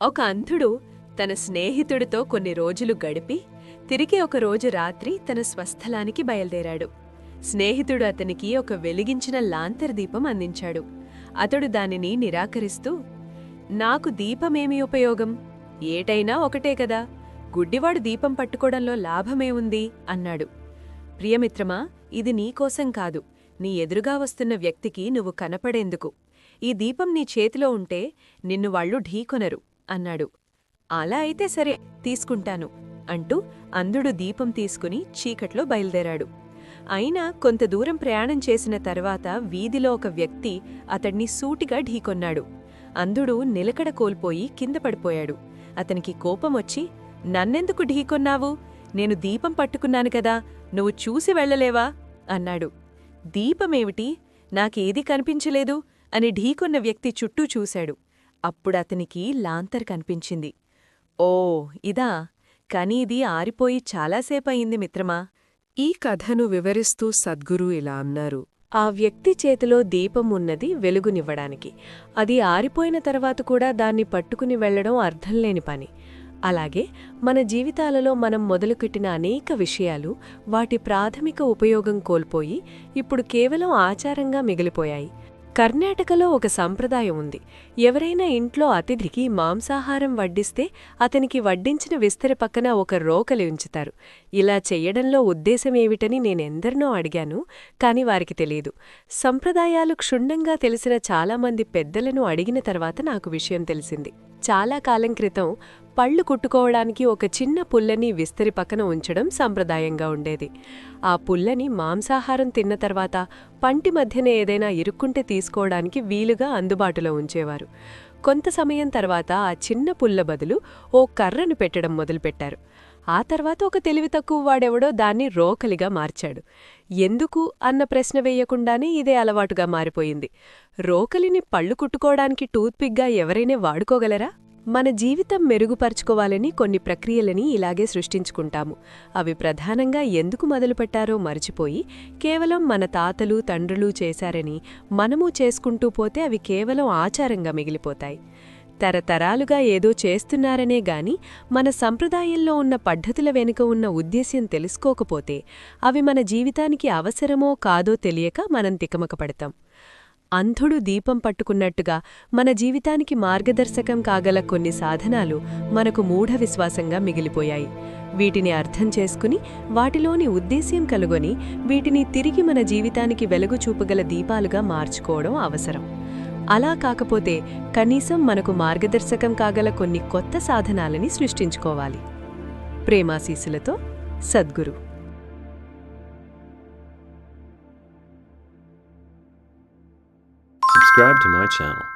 ఒక అంధుడు తన స్నేహితుడితో కొన్ని రోజులు గడిపి తిరిగి ఒకరోజు రాత్రి తన స్వస్థలానికి బయల్దేరాడు. స్నేహితుడు అతనికి ఒక వెలిగించిన లాంతర్ దీపం అందించాడు. అతడు దానిని నిరాకరిస్తూ, నాకు దీపమేమి ఉపయోగం? ఏటైనా ఒకటే కదా, గుడ్డివాడు దీపం పట్టుకోవడంలో లాభమేముంది అన్నాడు. ప్రియమిత్రమా, ఇది నీకోసం కాదు, నీ ఎదురుగా వస్తున్న వ్యక్తికి నువ్వు కనపడేందుకు. ఈ దీపం నీ చేతిలో ఉంటే నిన్ను వాళ్ళు ఢీకొనరు అన్నాడు. అలా అయితే సరే, తీసుకుంటాను అంటూ అంధుడు దీపం తీసుకుని చీకట్లో బయల్దేరాడు. అయినా కొంత దూరం ప్రయాణం చేసిన తర్వాత వీధిలో ఒక వ్యక్తి అతడ్ని సూటిగా ఢీకొన్నాడు. అంధుడు నిలకడ కోల్పోయి కింద పడిపోయాడు. అతనికి కోపమొచ్చి, నన్నెందుకు ఢీకొన్నావు? నేను దీపం పట్టుకున్నాను కదా, నువ్వు చూసి వెళ్లలేవా అన్నాడు. దీపమేమిటి, నాకేదీ కనిపించలేదు అని ఢీకొన్న వ్యక్తి చుట్టూ చూశాడు. అప్పుడతనికి లాంతర్ కనిపించింది. ఓ, ఇదా? కాని ఇది ఆరిపోయి చాలాసేపయింది మిత్రమా. ఈ కథను వివరిస్తూ సద్గురు ఇలా అన్నారు. ఆ వ్యక్తి చేతిలో దీపం ఉన్నది వెలుగునివ్వడానికి. అది ఆరిపోయిన తర్వాత కూడా దాన్ని పట్టుకుని వెళ్లడం అర్థంలేని పని. అలాగే మన జీవితాలలో మనం మొదలుపెట్టిన అనేక విషయాలు వాటి ప్రాథమిక ఉపయోగం కోల్పోయి ఇప్పుడు కేవలం ఆచారంగా మిగిలిపోయాయి. కర్ణాటకలో ఒక సంప్రదాయం ఉంది. ఎవరైనా ఇంట్లో అతిథికి మాంసాహారం వడ్డిస్తే అతనికి వడ్డించిన విస్తరి పక్కన ఒక రోకలి ఉంచుతారు. ఇలా చెయ్యడంలో ఉద్దేశమేమిటని నేనెందరినో అడిగాను, కాని వారికి తెలియదు. సంప్రదాయాలు క్షుణ్ణంగా తెలిసిన చాలామంది పెద్దలను అడిగిన తర్వాత నాకు విషయం తెలిసింది. చాలా కాలం క్రితం పళ్ళు కుట్టుకోవడానికి ఒక చిన్న పుల్లని విస్తరి పక్కన ఉంచడం సంప్రదాయంగా ఉండేది. ఆ పుల్లని మాంసాహారం తిన్న తర్వాత పంటి మధ్యన ఏదైనా ఇరుక్కుంటే తీసుకోవడానికి వీలుగా అందుబాటులో ఉంచేవారు. కొంత సమయం తర్వాత ఆ చిన్న పుల్ల బదులు ఓ కర్రను పెట్టడం మొదలుపెట్టారు. ఆ తర్వాత ఒక తెలివి తక్కువ వాడెవడో దాన్ని రోకలిగా మార్చాడు. ఎందుకు అన్న ప్రశ్న వేయకుండానే ఇదే అలవాటుగా మారిపోయింది. రోకలిని పళ్ళు కుట్టుకోవడానికి టూత్పిక్గా ఎవరైనా వాడుకోగలరా? మన జీవితం మెరుగుపరుచుకోవాలని కొన్ని ప్రక్రియలని ఇలాగే సృష్టించుకుంటాము. అవి ప్రధానంగా ఎందుకు మొదలుపెట్టారో మర్చిపోయి కేవలం మన తాతలు తండ్రులు చేశారని మనమూ చేసుకుంటూ పోతే అవి కేవలం ఆచారంగా మిగిలిపోతాయి. తరతరాలుగా ఏదో చేస్తున్నారనే గాని మన సంప్రదాయంలో ఉన్న పద్ధతుల వెనుక ఉన్న ఉద్దేశ్యం తెలుసుకోకపోతే అవి మన జీవితానికి అవసరమో కాదో తెలియక మనం తికమకపడతాం. అంధుడు దీపం పట్టుకున్నట్టుగా మన జీవితానికి మార్గదర్శకం కాగల కొన్ని సాధనాలు మనకు మూఢ విశ్వాసంగా మిగిలిపోయాయి. వీటిని అర్థం చేసుకుని వాటిలోని ఉద్దేశ్యం కలుగొని వీటిని తిరిగి మన జీవితానికి వెలుగు చూపగల దీపాలుగా మార్చుకోవడం అవసరం. అలా కాకపోతే కనీసం మనకు మార్గదర్శకం కాగల కొన్ని కొత్త సాధనాలని సృష్టించుకోవాలి. ప్రేమాశీసులతో Sadhguru. Subscribe to my channel.